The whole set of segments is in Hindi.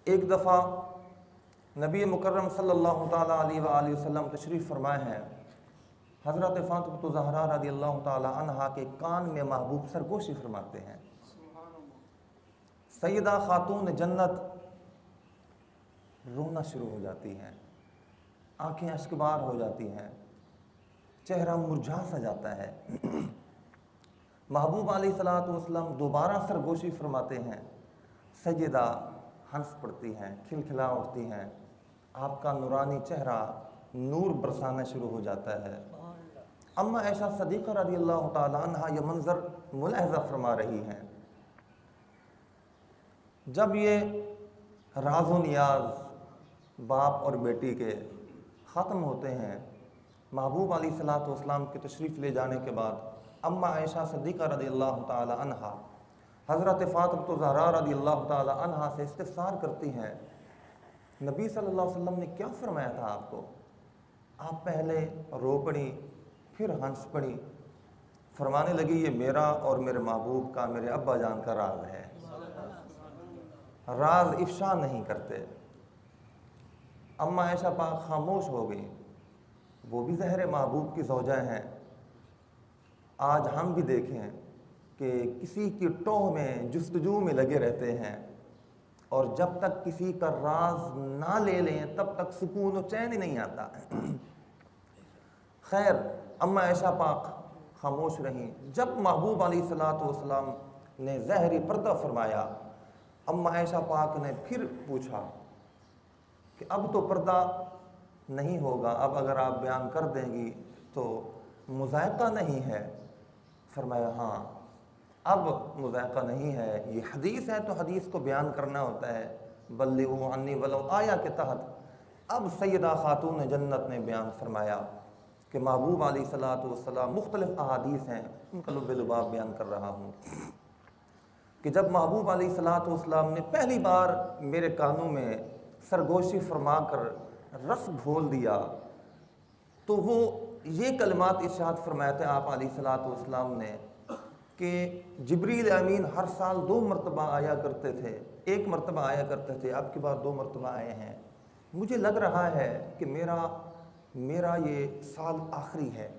एक दफ़ा नबी मुकर्रम सल्लल्लाहु ताला अलैहि वसल्लम तशरीफ़ फरमाए हैं। हज़रत फ़ातिमा ज़हरा रज़ी अल्लाह ताला अन्हा के कान में महबूब सरगोशी फरमाते हैं। सैयदा खातून जन्नत रोना शुरू हो जाती हैं, आंखें अश्कबार हो जाती हैं, चेहरा मुरझा सा जाता है। महबूब अलैहिस्सलातु वस्सलाम दोबारा सरगोशी फरमाते हैं। सैयदा हंस पड़ती हैं, खिलखिला उठती हैं, आपका नूरानी चेहरा नूर बरसाना शुरू हो जाता है। अम्मा ऐशा सदीक़ा रज़ी अल्लाह ताला अन्हा यह मंज़र मुलाहिज़ा फरमा रही हैं। जब ये राज़ो नियाज़ बाप और बेटी के ख़त्म होते हैं, महबूब अलैहिस्सलातु वस्सलाम के तशरीफ़ ले जाने के बाद अम्मा आयशा सदीक़ा रज़ी अल्लाह ताला अन्हा हज़रत फ़ातिमा ज़हरा रज़ी अल्लाह ताला अन्हा से इस्तिफ़सार करती हैं, नबी सल्लल्लाहु अलैहि वसल्लम ने क्या फ़रमाया था आपको? आप पहले रो पड़ी, फिर हंस पड़ी। फरमाने लगी, ये मेरा और मेरे महबूब का, मेरे अब्बा जान का राज है, राज इफ़शा नहीं करते। अम्मा आयशा पाक खामोश हो गई। वो भी ज़हर महबूब की ज़ौजा हैं। आज हम भी देखें कि किसी की टोह में जुस्तजू में लगे रहते हैं और जब तक किसी का राज ना ले लें तब तक सुकून और चैन ही नहीं आता। खैर, अम्मा आयशा पाक खामोश रहीं। जब महबूब अलैहिस्सलातु वस्सलाम ने ज़हरी पर्दा फरमाया, अम्मा आयशा पाक ने फिर पूछा कि अब तो पर्दा नहीं होगा, अब अगर आप बयान कर देंगी तो मुज़ायक़ा नहीं है। फरमाया, हाँ अब मुज़ायक़ा नहीं है, ये हदीस है तो हदीस को बयान करना होता है, बल्लिगू अन्नी वलो आया के तहत। अब सैयदा खातून जन्नत ने बयान फरमाया कि महबूब अलैहिस्सलातु वस्सलाम, मुख्तलिफ अहादीस हैं, उनका लुब-ए-लुबाब बयान कर रहा हूँ, कि जब महबूब अलैहिस्सलातु वस्सलाम ने पहली बार मेरे कानों में सरगोशी फरमा कर रस घोल दिया तो वो ये कलमात इरशाद फरमाए थे आप अलैहिस्सलातु वस्सलाम ने कि जिब्रील अमीन हर साल 2 मरतबा आया करते थे, 1 मरतबा आया करते थे, अब की बार 2 मरतबा आए हैं। मुझे लग रहा है कि मेरा ये साल आखिरी है,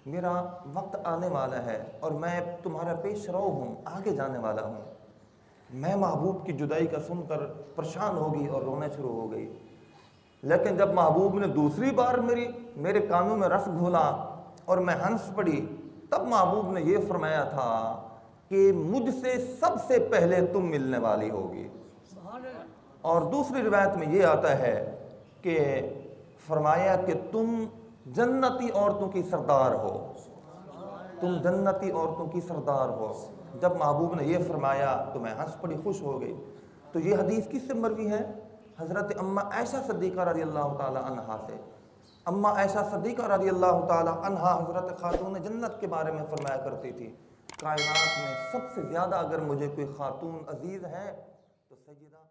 मेरा वक्त आने वाला है और मैं तुम्हारा पेश रो हूँ, आगे जाने वाला हूँ। मैं महबूब की जुदाई का सुनकर परेशान हो गई और रोना शुरू हो गई। लेकिन जब महबूब ने दूसरी बार मेरे कानों में रस घोला और मैं हंस पड़ी, तब महबूब ने यह फरमाया था कि मुझसे सबसे पहले तुम मिलने वाली होगी। और दूसरी रिवायत में यह आता है कि फरमाया कि तुम जन्नती औरतों की सरदार हो, तुम जन्नती औरतों की सरदार हो। जब महबूब ने यह फरमाया तो मैं हंस पड़ी, खुश हो गई। तो ये हदीस किससे मरवी है? हज़रत अम्मा आयशा सद्दीक़ा रज़ी अल्लाह ताला अन्हा से। अम्मा आयशा सद्दीक़ा रज़ी अल्लाह ताला अन्हा हज़रत खातून जन्नत के बारे में फरमाया करती थी, कायनात में सबसे ज़्यादा अगर मुझे कोई खातून अजीज़ है तो सैयदा